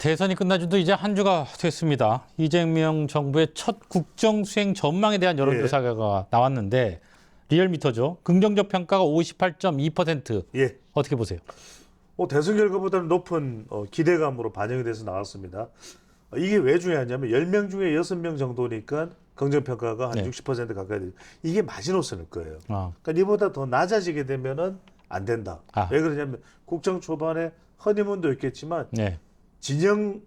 대선이 끝난 지도 이제 한 주가 됐습니다. 이재명 정부의 첫 국정 수행 전망에 대한 여론조사가 나왔는데 리얼미터죠. 긍정적 평가가 58.2%. 예. 어떻게 보세요? 대선 결과보다는 높은 기대감으로 반영이 돼서 나왔습니다. 이게 왜 중요하냐면 10명 중에 6명 정도니까 긍정평가가 한 네. 60% 가까이 돼요. 이게 마지노선일 거예요. 아, 그러니까 이보다 더 낮아지게 되면은 안 된다. 아. 왜 그러냐면 국정 초반에 허니문도 있겠지만 네. 진영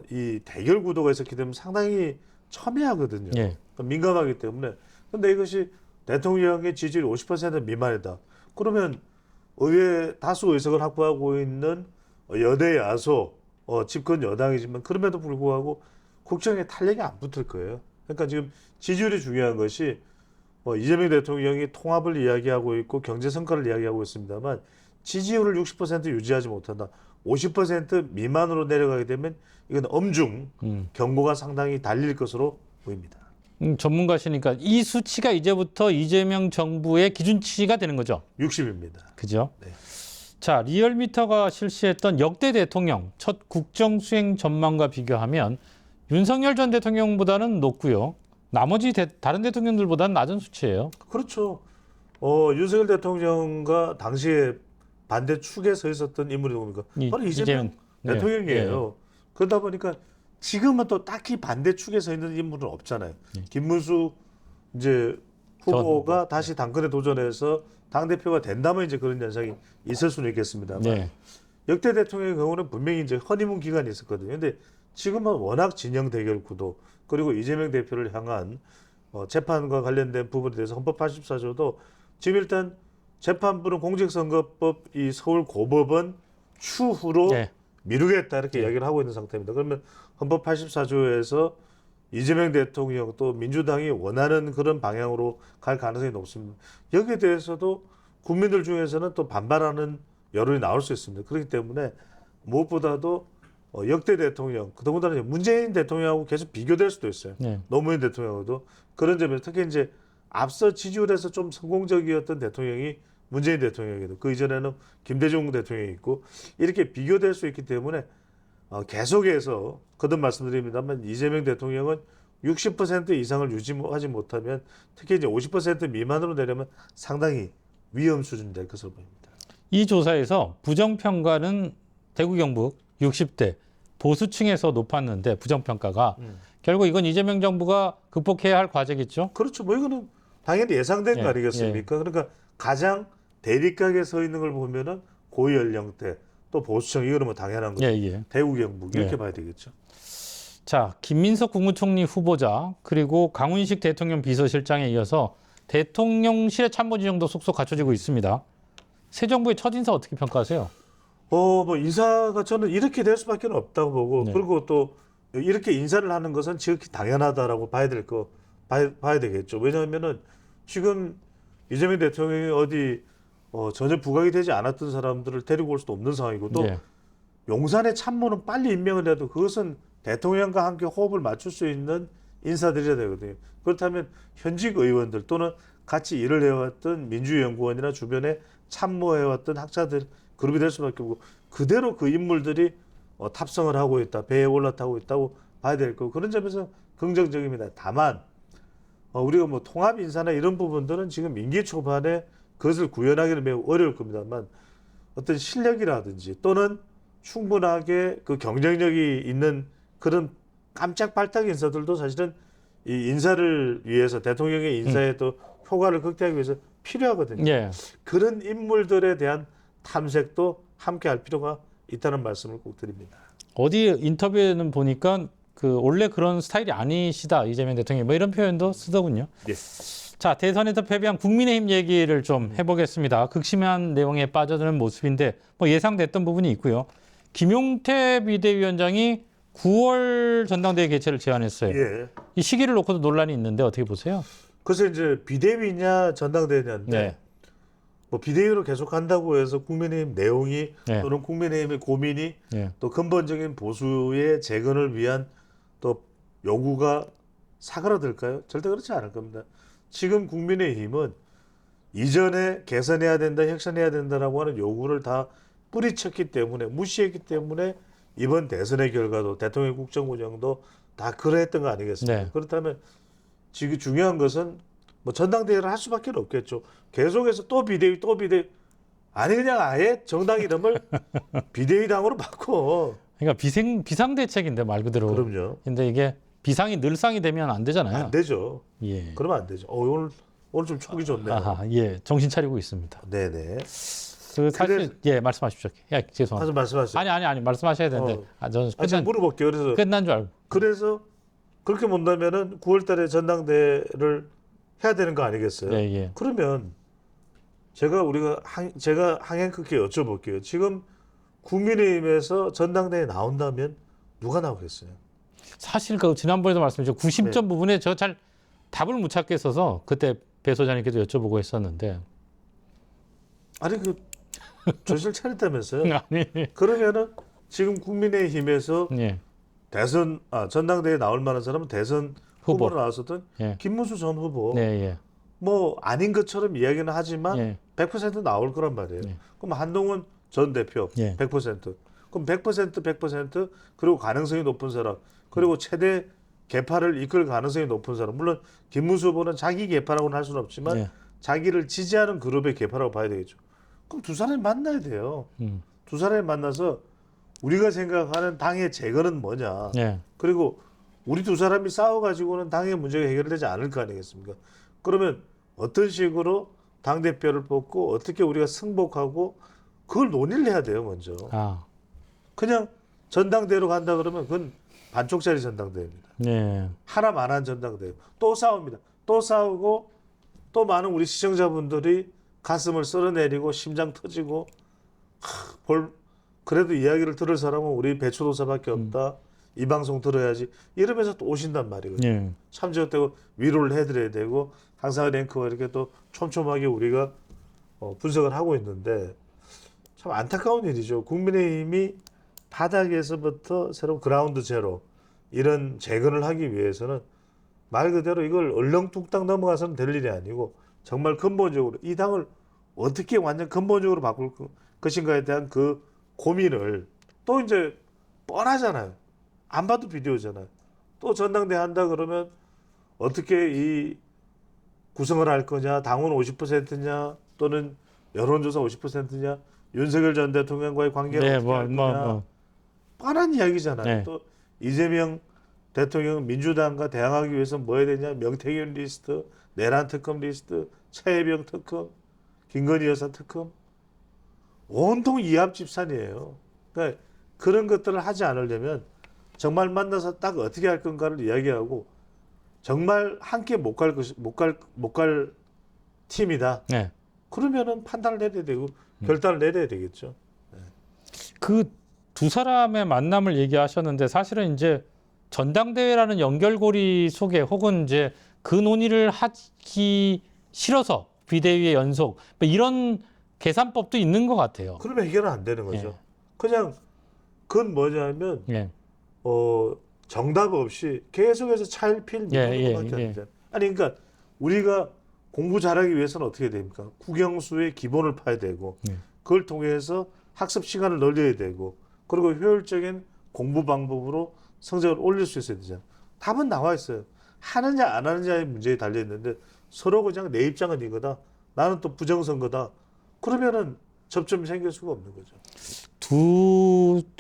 이 대결 구도가 있었기 때문에 상당히 첨예하거든요. 예. 그러니까 민감하기 때문에. 근데 이것이 대통령의 지지율이 50% 미만이다. 그러면 의회 다수 의석을 확보하고 있는 여대 야소 집권 여당이지만 그럼에도 불구하고 국정에 탄력이 안 붙을 거예요. 그러니까 지금 지지율이 중요한 것이 이재명 대통령이 통합을 이야기하고 있고 경제 성과를 이야기하고 있습니다만 지지율을 60% 유지하지 못한다. 50% 미만으로 내려가게 되면 이건 엄중 경고가 상당히 달릴 것으로 보입니다. 전문가시니까 이 수치가 이제부터 이재명 정부의 기준치가 되는 거죠. 60입니다. 그죠? 네. 자, 리얼미터가 실시했던 역대 대통령 첫 국정 수행 전망과 비교하면 윤석열 전 대통령보다는 높고요. 나머지 다른 대통령들보다는 낮은 수치예요. 그렇죠. 윤석열 대통령과 당시에 반대축에 서 있었던 인물이 누굽니까? 바로 이재명 네. 대통령이에요. 그러다 보니까 지금은 또 딱히 반대축에 서 있는 인물은 없잖아요. 김문수 이제 후보가 다시 당권에 도전해서 당대표가 된다면 이제 그런 현상이 있을 수는 있겠습니다만 네. 역대 대통령의 경우는 분명히 이제 허니문 기간이 있었거든요. 근데 지금은 워낙 진영 대결 구도 그리고 이재명 대표를 향한 재판과 관련된 부분에 대해서 헌법 84조도 지금 일단 재판부는 공직선거법 이 서울 고법은 추후로 네. 미루겠다 이렇게 이야기를 하고 있는 상태입니다. 그러면 헌법 84조에서 이재명 대통령 또 민주당이 원하는 그런 방향으로 갈 가능성이 높습니다. 여기에 대해서도 국민들 중에서는 또 반발하는 여론이 나올 수 있습니다. 그렇기 때문에 무엇보다도 역대 대통령, 더군다나 문재인 대통령하고 계속 비교될 수도 있어요. 네. 노무현 대통령하고도 그런 점에서 특히 이제 앞서 지지율에서 좀 성공적이었던 대통령이 문재인 대통령이고 그 이전에는 김대중 대통령이 있고 이렇게 비교될 수 있기 때문에 계속해서 거듭 말씀드립니다만 이재명 대통령은 60% 이상을 유지하지 못하면 특히 이제 50% 미만으로 내려면 상당히 위험 수준이 될 것으로 보입니다. 이 조사에서 부정평가는 대구 경북 60대 보수층에서 높았는데 부정평가가 결국 이건 이재명 정부가 극복해야 할 과제겠죠? 그렇죠. 이거는 당연히 예상된 거 아니겠습니까? 그러니까 가장 대립각에 서 있는 걸 보면은 고연령대 또 보수층 이거는 뭐 당연한 거죠. 대구 경북 이렇게 봐야 되겠죠. 자, 김민석 국무총리 후보자 그리고 강훈식 대통령 비서실장에 이어서 대통령실의 참모진정도 속속 갖춰지고 있습니다. 새 정부의 첫 인사 어떻게 평가하세요? 인사가 저는 이렇게 될 수밖에 없다고 보고 그리고 또 이렇게 인사를 하는 것은 지극히 당연하다라고 봐야 되겠죠. 왜냐하면은 지금 이재명 대통령이 어디 전혀 부각이 되지 않았던 사람들을 데리고 올 수도 없는 상황이고 또 용산의 참모는 빨리 임명을 해도 그것은 대통령과 함께 호흡을 맞출 수 있는 인사들이라 되거든요. 그렇다면 현직 의원들 또는 같이 일을 해왔던 민주연구원이나 주변에 참모해왔던 학자들 그룹이 될 수밖에 없고 그대로 그 인물들이 탑승을 하고 있다, 배에 올라타고 있다고 봐야 될 거고 그런 점에서 긍정적입니다. 다만 우리가 뭐 통합 인사나 이런 부분들은 지금 임기 초반에 그것을 구현하기는 매우 어려울 겁니다만 어떤 실력이라든지 또는 충분하게 그 경쟁력이 있는 그런 깜짝 발탁 인사들도 사실은 이 인사를 위해서 대통령의 인사에 또 효과를 극대화하기 위해서 필요하거든요. 그런 인물들에 대한 탐색도 함께 할 필요가 있다는 말씀을 꼭 드립니다. 어디 인터뷰에는 보니까 원래 그런 스타일이 아니시다 이재명 대통령이 뭐 이런 표현도 쓰더군요. 자, 대선에서 패배한 국민의힘 얘기를 좀 해보겠습니다. 극심한 내용에 빠져드는 모습인데 뭐 예상됐던 부분이 있고요. 김용태 비대위원장이 9월 전당대회 개최를 제안했어요. 이 시기를 놓고도 논란이 있는데 어떻게 보세요? 그래서 이제 비대위냐 전당대회냐인데 뭐 비대위로 계속 한다고 해서 국민의힘 내용이 또는 국민의힘의 고민이 또 근본적인 보수의 재건을 위한 또 요구가 사그라들까요? 절대 그렇지 않을 겁니다. 지금 국민의힘은 이전에 개선해야 된다, 혁신해야 된다라고 하는 요구를 다 뿌리쳤기 때문에 무시했기 때문에 이번 대선의 결과도 대통령 국정 운영도 다 그러했던 거 아니겠습니까? 네. 그렇다면 지금 중요한 것은 뭐 전당대회를 할 수밖에 없겠죠. 계속해서 또 비대위 또 비대위 아니 그냥 아예 정당 이름을 비대위당으로 바꿔. 그러니까 비상대책인데 말 그대로. 그럼요. 근데 이게 비상이 늘상이 되면 안 되잖아요. 안 되죠. 예. 그러면 안 되죠. 오늘 좀 촉이 좋네요. 아하, 예. 정신 차리고 있습니다. 네네. 그 사실 예, 말씀하십시오. 예, 죄송합니다. 하서 말씀하세요. 아니 말씀하셔야 되는데. 저는 제가 물어볼게요. 그래서 끝난 줄 알고. 그래서 그렇게 본다면은 9월달에 전당대회를 해야 되는 거 아니겠어요? 예, 예. 그러면 제가 항행크게 여쭤볼게요. 지금 국민의힘에서 전당대회 나온다면 누가 나오겠어요? 사실 그 지난번에도 말씀드렸죠. 구심점 부분에 저 잘 답을 못 찾겠어서 그때 배 소장님께도 여쭤보고 했었는데. 아니 그 정신 차렸다면서요? 아니. 그러면은 지금 국민의힘에서 예. 전당대회 나올 만한 사람은 대선 후보. 후보로 나왔었던 예. 김문수 전 후보. 네, 예. 뭐 아닌 것처럼 이야기는 하지만 예. 100% 나올 거란 말이에요. 예. 그럼 한동훈 전 대표 예. 100%. 그럼 100% 그리고 가능성이 높은 사람 그리고 최대 개파를 이끌 가능성이 높은 사람. 물론 김문수 후보는 자기 개파라고는 할 수는 없지만 예. 자기를 지지하는 그룹의 개파라고 봐야 되겠죠. 그럼 두 사람이 만나야 돼요. 두 사람이 만나서 우리가 생각하는 당의 재건은 뭐냐. 예. 그리고 우리 두 사람이 싸워가지고는 당의 문제가 해결되지 않을 거 아니겠습니까? 그러면 어떤 식으로 당대표를 뽑고 어떻게 우리가 승복하고 그걸 논의를 해야 돼요, 먼저. 아. 그냥 전당대회로 간다 그러면 그건 반쪽짜리 전당대회입니다. 예. 하나만한 전당대회. 또 싸웁니다. 또 싸우고 또 많은 우리 시청자분들이 가슴을 쓸어내리고 심장 터지고 그래도 이야기를 들을 사람은 우리 배추도사밖에 없다. 이 방송 들어야지. 이러면서 또 오신단 말이거든요. 예. 참지어되고 위로를 해드려야 되고 항상 랭크와 이렇게 또 촘촘하게 우리가 분석을 하고 있는데 참 안타까운 일이죠. 국민의힘이 바닥에서부터 새로운 그라운드 제로 이런 재건을 하기 위해서는 말 그대로 이걸 얼렁뚱땅 넘어가서는 될 일이 아니고 정말 근본적으로 이 당을 어떻게 완전 근본적으로 바꿀 것인가에 대한 그 고민을 또 이제 뻔하잖아요. 안 봐도 비디오잖아요. 또 전당대회 한다 그러면 어떻게 이 구성을 할 거냐, 당원 50%냐, 또는 여론조사 50%냐, 윤석열 전 대통령과의 관계를 네, 어떻게 할 거냐. 뻔한 이야기잖아요. 네. 또 이재명 대통령 민주당과 대항하기 위해서 뭐 해야 되냐, 명태균 리스트, 내란 특검 리스트, 차혜병 특검, 김건희 여사 특검, 온통 이합집산이에요. 그러니까 그런 것들을 하지 않으려면 정말 만나서 딱 어떻게 할 건가를 이야기하고 정말 함께 못 갈 팀이다. 네. 그러면은 판단을 내려야 되고 결단을 내려야 되겠죠. 그 두 사람의 만남을 얘기하셨는데 사실은 이제 전당대회라는 연결고리 속에 혹은 이제 그 논의를 하기 싫어서 비대위의 연속 뭐 이런 계산법도 있는 것 같아요. 그러면 해결은 안 되는 거죠. 예. 그냥 그건 뭐냐면 예. 정답 없이 계속해서 차일피일 미루는 것밖에 안 되잖아요. 아니 그러니까 우리가 공부 잘하기 위해서는 어떻게 됩니까? 국영수의 기본을 파야 되고 그걸 통해서 학습 시간을 늘려야 되고 그리고 효율적인 공부 방법으로 성적을 올릴 수 있어야 되잖아요. 답은 나와 있어요. 하느냐 안 하느냐의 문제에 달려 있는데 서로 그냥 내 입장은 이거다. 나는 또 부정선거다. 그러면은 접점이 생길 수가 없는 거죠.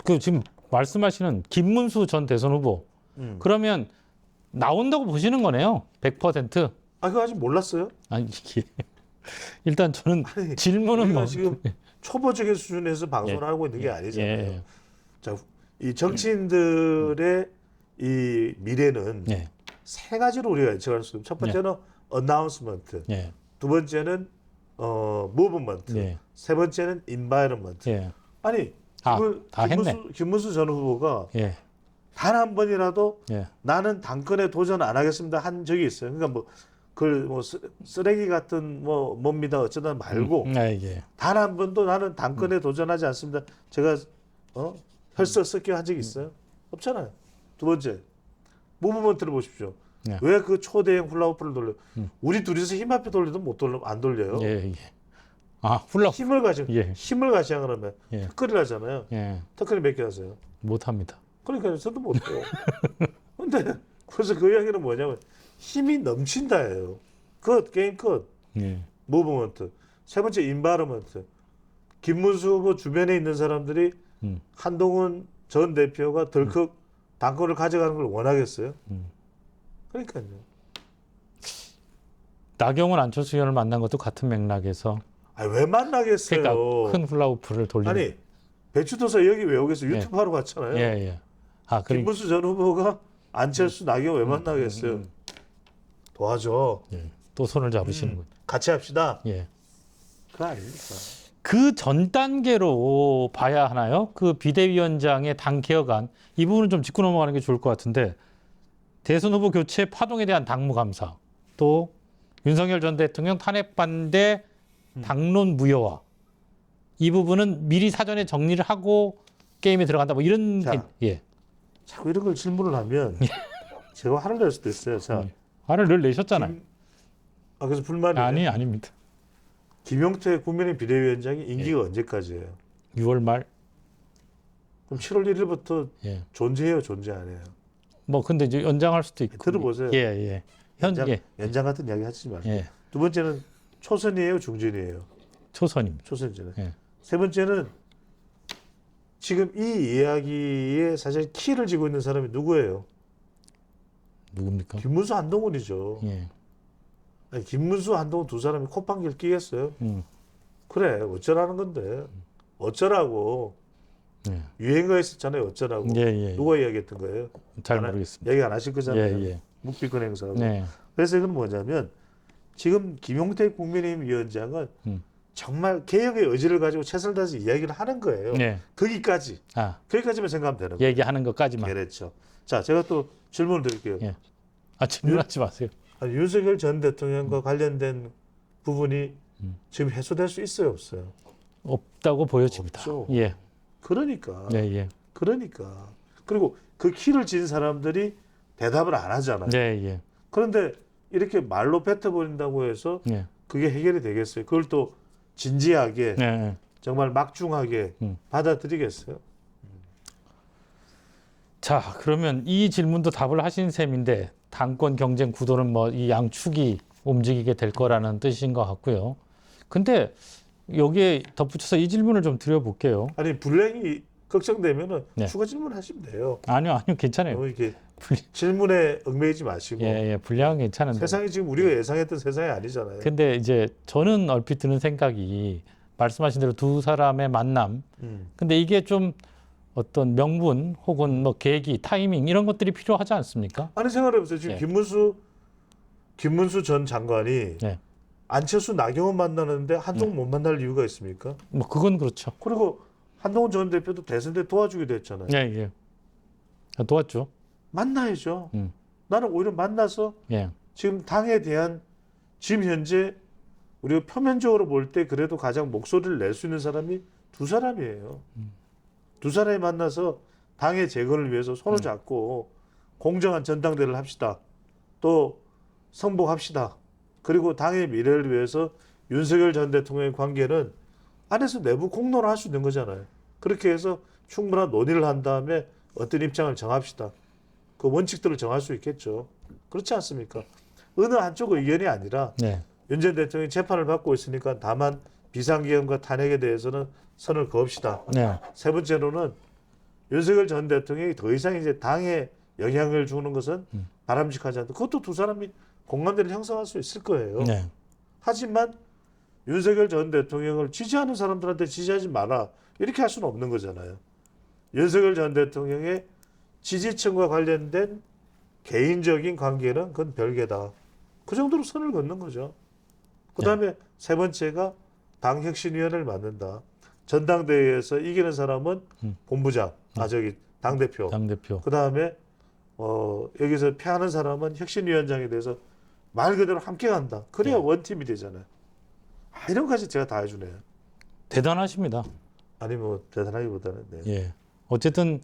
그 지금 말씀하시는 김문수 전 대선 후보 그러면 나온다고 보시는 거네요. 100%. 그거 아직 몰랐어요? 아니 이게 일단 저는 아니, 질문은 우리가 뭐 지금 초보적인 수준에서 방송을 예. 하고 있는 게 아니잖아요. 예. 자, 이 정치인들의 이 미래는 예. 세 가지로 우리가 예측할 수 있습니다. 첫 번째는 announcement, 예. 두 번째는 movement, 예. 세 번째는 environment. 예. 아니 다 했네. 김문수 전 후보가 예. 단 한 번이라도 예. 나는 당권에 도전 안 하겠습니다 한 적이 있어요. 그러니까 쓰레기 같은 뭡니다 어쩌다 말고 예. 단 한 번도 나는 당권에 도전하지 않습니다. 제가 혈서 섞여 한 적이 있어요? 없잖아요. 두 번째, 무브먼트를 보십시오. 네. 왜 그 초대형 훌라후프를 돌려? 우리 둘이서 힘 앞에 돌려도 안 돌려요. 예. 아, 훌라후프. 힘을 가시야 그러면 예. 턱걸이를 하잖아요. 예. 턱걸이 몇 개 하세요? 못 합니다. 그러니까 저도 못해요. 근데 그래서 그 이야기는 뭐냐면 힘이 넘친다예요. 게임 끝. 예. 무브먼트. 세 번째 인바르먼트. 김문수 후보 주변에 있는 사람들이 한동훈 전 대표가 덜컥 당권을 가져가는 걸 원하겠어요? 그러니까요. 나경원 안철수 의원을 만난 것도 같은 맥락에서 아니, 왜 만나겠어요? 그러니까 큰 훌라후프를 돌리는. 아니 배추도사 여기 왜 오겠어요? 유튜브 하러 갔잖아요. 예, 예. 아, 김문수 전 후보가 안철수 나경원 왜 만나겠어요? 도와줘. 예. 또 손을 잡으시는군. 같이 합시다. 예. 그거 아닙니까? 그 전 단계로 봐야 하나요? 그 비대위원장의 당 개혁안 이 부분은 좀 짚고 넘어가는 게 좋을 것 같은데 대선 후보 교체 파동에 대한 당무 감사 또 윤석열 전 대통령 탄핵 반대 당론 무효화 이 부분은 미리 사전에 정리를 하고 게임에 들어간다 뭐 이런 자, 예. 자꾸 이런 걸 질문을 하면 제가 화를 낼 수도 있어요. 자, 화를 늘 내셨잖아요. 그래서 불만이 아닙니다. 김용태 국민의힘 비대위원장이 임기가 언제까지예요? 6월 말. 그럼 7월 1일부터 예. 존재해요, 존재 안 해요? 뭐 근데 이제 연장할 수도 있고. 들어보세요. 예, 예. 연장 같은 이야기 하지 마세요. 예. 두 번째는 초선이에요, 중진이에요? 초선입니다. 초선이잖아요. 예. 세 번째는 지금 이 이야기에 사실 키를 쥐고 있는 사람이 누구예요? 누굽니까? 김문수, 한동훈이죠. 예. 아니, 김문수, 한동훈 두 사람이 콧방귀를 끼겠어요? 그래, 어쩌라는 건데. 어쩌라고. 예. 유행어 있었잖아요, 어쩌라고. 예, 예. 누가 이야기했던 거예요? 잘 모르겠습니다. 얘기 안 하실 거잖아요. 예, 예. 묵비권 행사하고. 네. 그래서 이건 뭐냐면 지금 김용태 국민의힘 위원장은 정말 개혁의 의지를 가지고 최선을 다해서 이야기를 하는 거예요. 네. 거기까지. 아, 거기까지만 생각하면 되는 거예요. 얘기하는 것까지만. 그렇죠. 자, 제가 또 질문을 드릴게요. 예. 아, 질문하지 마세요. 아니, 윤석열 전 대통령과 관련된 부분이 지금 해소될 수 있어요, 없어요? 없다고 보여집니다. 없죠. 예. 그러니까. 네, 예. 그러니까. 그리고 그 키를 진 사람들이 대답을 안 하잖아요. 네, 예. 그런데 이렇게 말로 뱉어버린다고 해서 예. 그게 해결이 되겠어요? 그걸 또 진지하게 네. 네. 정말 막중하게 받아들이겠어요? 자, 그러면 이 질문도 답을 하신 셈인데 당권 경쟁 구도는 뭐 이 양축이 움직이게 될 거라는 뜻인 것 같고요. 근데 여기에 덧붙여서 이 질문을 좀 드려볼게요. 아니 불행이 걱정되면은 네. 추가 질문하시면 돼요. 아니요, 괜찮아요. 너무 이렇게 질문에 얽매이지 마시고. 예, 분량은 괜찮은데. 세상이 지금 우리가 예상했던 세상이 아니잖아요. 근데 이제 저는 얼핏 드는 생각이 말씀하신 대로 두 사람의 만남. 근데 이게 좀 어떤 명분 혹은 뭐 계기, 타이밍 이런 것들이 필요하지 않습니까? 아니 생각해보세요. 지금 예. 김문수 전 장관이 예. 안철수 나경원 만나는데 한동훈 못 만날 이유가 있습니까? 뭐 그건 그렇죠. 그리고 한동훈 전 대표도 대선 때 도와주기도 했잖아요. 예, 예. 도왔죠. 만나야죠. 음. 나는 오히려 만나서 예. 지금 당에 대한 지금 현재 우리가 표면적으로 볼 때 그래도 가장 목소리를 낼 수 있는 사람이 두 사람이에요. 두 사람이 만나서 당의 재건을 위해서 손을 잡고 공정한 전당대회를 합시다. 또 성복합시다. 그리고 당의 미래를 위해서 윤석열 전 대통령의 관계는 안에서 내부 공론을 할 수 있는 거잖아요. 그렇게 해서 충분한 논의를 한 다음에 어떤 입장을 정합시다. 그 원칙들을 정할 수 있겠죠. 그렇지 않습니까? 어느 한쪽 의견이 아니라 네. 윤 전 대통령이 재판을 받고 있으니까 다만 비상계엄과 탄핵에 대해서는 선을 그읍시다. 네. 세 번째로는 윤석열 전 대통령이 더 이상 이제 당에 영향을 주는 것은 바람직하지 않다. 그것도 두 사람이 공감대를 형성할 수 있을 거예요. 네. 하지만 윤석열 전 대통령을 지지하는 사람들한테 지지하지 마라. 이렇게 할 수는 없는 거잖아요. 윤석열 전 대통령의 지지층과 관련된 개인적인 관계는 그건 별개다. 그 정도로 선을 긋는 거죠. 그 다음에 세 번째가 당혁신위원회를 만든다. 전당대회에서 이기는 사람은 본부장, 당대표. 당대표. 그 다음에 여기서 패하는 사람은 혁신위원장에 대해서 말 그대로 함께 간다. 그래야 원팀이 되잖아요. 이런 것까지 제가 다 해주네요. 대단하십니다. 아니 뭐 대단하기보다는. 네. 예. 어쨌든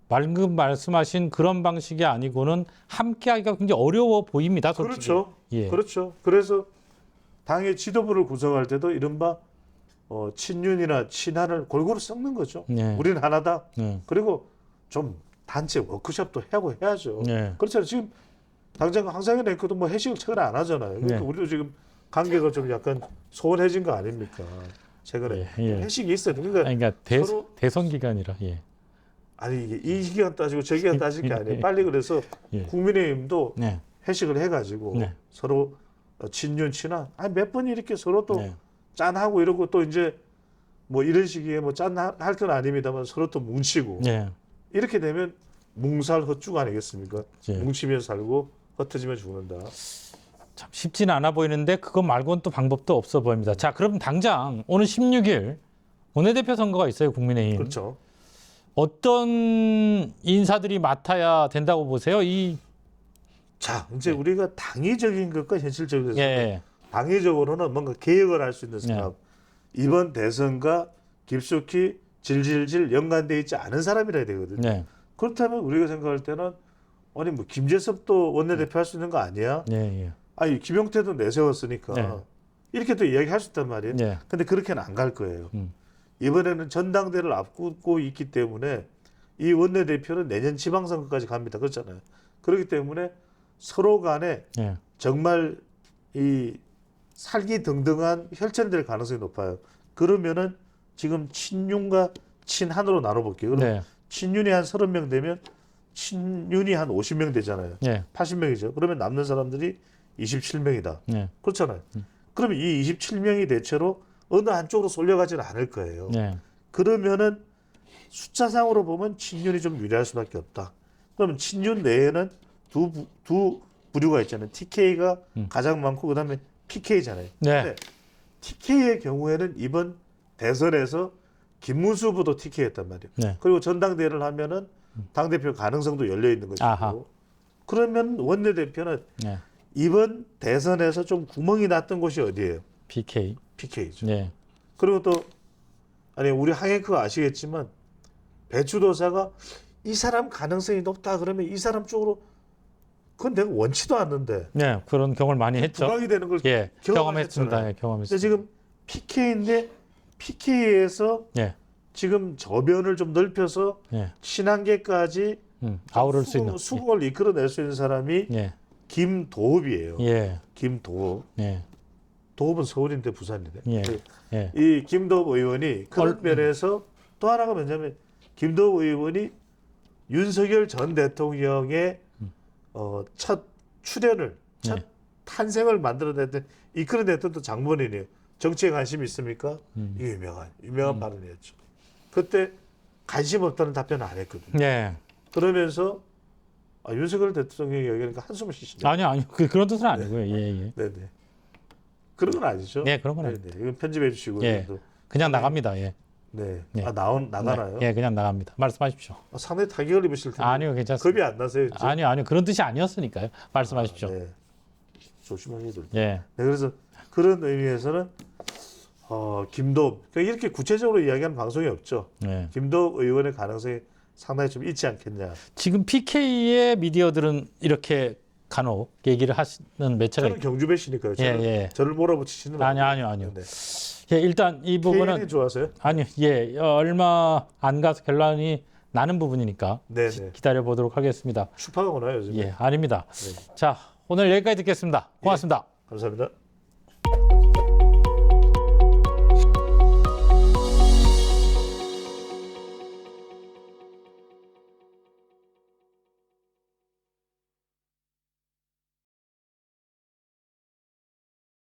방금 말씀하신 그런 방식이 아니고는 함께하기가 굉장히 어려워 보입니다. 솔직히. 그렇죠. 예. 그렇죠. 그래서 당의 지도부를 구성할 때도 이른바 친윤이나 친한을 골고루 섞는 거죠. 네. 우리는 하나다. 네. 그리고 좀 단체 워크숍도 하고 해야죠. 네. 그렇잖아요. 지금 당장 황상현 앵커도 뭐 회식을 최근에 안 하잖아요. 그러니까 네. 우리도 지금 관계가 좀 약간 소원해진 거 아닙니까? 최근에 예, 예. 회식이 있어요. 그러니까, 그러니까 서로 대선 기간이라. 예. 아니 이게 이 기간 따지고 저 기간 따질 게 아니에요. 빨리 그래서 예. 국민의힘도 네. 회식을 해가지고 네. 서로 친윤 친한 아니 몇 번 이렇게 서로 또 네. 짠하고 이러고 또 이제 뭐 이런 시기에 뭐 짠할 건 아닙니다만 서로 또 뭉치고 네. 이렇게 되면 뭉살헛죽 아니겠습니까? 예. 뭉치면 살고 흩어지면 죽는다. 참 쉽지는 않아 보이는데 그거 말고는 또 방법도 없어 보입니다. 자, 그럼 당장 오늘 16일 원내대표 선거가 있어요, 국민의힘. 그렇죠. 어떤 인사들이 맡아야 된다고 보세요? 자, 이제 우리가 당위적인 것과 현실적인 것. 예. 당위적으로는 뭔가 개혁을 할 수 있는 사람. 이번 대선과 깊숙이 질질질 연관돼 있지 않은 사람이라야 되거든요. 네. 그렇다면 우리가 생각할 때는 아니 뭐 김재섭도 원내대표 할 수 있는 거 아니야? 예, 예. 아니 김용태도 내세웠으니까 네. 이렇게 또 이야기할 수 있단 말이에요. 네. 근데 그렇게는 안 갈 거예요. 음. 이번에는 전당대를 앞두고 있기 때문에 이 원내대표는 내년 지방선거까지 갑니다. 그렇잖아요. 그렇기 때문에 서로 간에 예. 정말 이 살기등등한 혈전될 가능성이 높아요. 그러면은 지금 친윤과 친한으로 나눠볼게요. 그럼 네. 친윤이 한 30명 되면 친윤이 한 50명 되잖아요. 예. 80명이죠. 그러면 남는 사람들이 27명이다. 예. 그렇잖아요. 그러면 이 27명이 대체로 어느 한쪽으로 쏠려가지는 않을 거예요. 예. 그러면은 숫자상으로 보면 친윤이 좀 유리할 수밖에 없다. 그러면 친윤 내에는 두 부류가 있잖아요. TK가 가장 많고 그다음에 PK잖아요. 네. 근데 TK의 경우에는 이번 대선에서 김문수 후보도 TK였단 말이에요. 네. 그리고 전당대회를 하면은 당대표 가능성도 열려 있는 아하. 것이고. 그러면 원내대표는 예. 이번 대선에서 좀 구멍이 났던 곳이 어디예요? PK. PK죠. 네. 그리고 또 아니 우리 항해크가 아시겠지만 배추도사가 이 사람 가능성이 높다 그러면 이 사람 쪽으로 그건 내가 원치도 않는데 네. 그런 경험을 많이 했죠. 부각이 되는 걸 예. 경험했습니다. 경험했잖아요. 예, 근데 경험했습니다. 지금 PK인데 PK에서 예. 지금 저변을 좀 넓혀서 예. 친한계까지 아우를 수 있는. 수긍을 이끌어낼 수 있는 사람이 예. 김도읍이에요. 예. 김도읍. 예. 도읍은 서울인데 부산이네. 예. 예. 이 김도읍 의원이 그런 면에서 또 하나가 뭐냐면 김도읍 의원이 윤석열 전 대통령의 첫 출연을 첫 탄생을 만들어냈던 이끌어냈던 또 장본인이에요. 정치에 관심이 있습니까? 이게 유명한 발언이었죠. 그때 관심 없다는 답변을 안 했거든요. 예. 그러면서 윤석열 대통령이 얘기하니까 한숨을 쉬시네요. 아니요. 그런 뜻은 아니고요. 예, 예. 네네. 그런 건 아니죠? 네, 그런 건 네네. 이건 편집해 주시고. 예. 그냥 나갑니다. 예. 네. 네. 나가나요? 네. 예, 그냥 나갑니다. 말씀하십시오. 상당히 타격을 입으실 텐데. 아니요, 괜찮습니다. 겁이 안 나세요? 이제? 아니요. 그런 뜻이 아니었으니까요. 말씀하십시오. 네. 조심하셔야 될 예. 네, 그래서 그런 의미에서는 김도읍 그러니까 이렇게 구체적으로 이야기하는 방송이 없죠. 예. 김도읍 의원의 가능성이 상당히 좀 있지 않겠냐. 지금 PK의 미디어들은 이렇게 간혹 얘기를 하시는 매체가 저는 경주 배시니까요. 저는 예. 저를 몰아붙이시는 아니요. 네. 예, 일단 이 부분은 KN이 좋아서요? 아니요. 예. 얼마 안 가서 결론이 나는 부분이니까 네네. 기다려 보도록 하겠습니다. 슈퍼가 오나요 요즘? 예, 아닙니다. 네. 자, 오늘 여기까지 듣겠습니다. 고맙습니다. 감사합니다.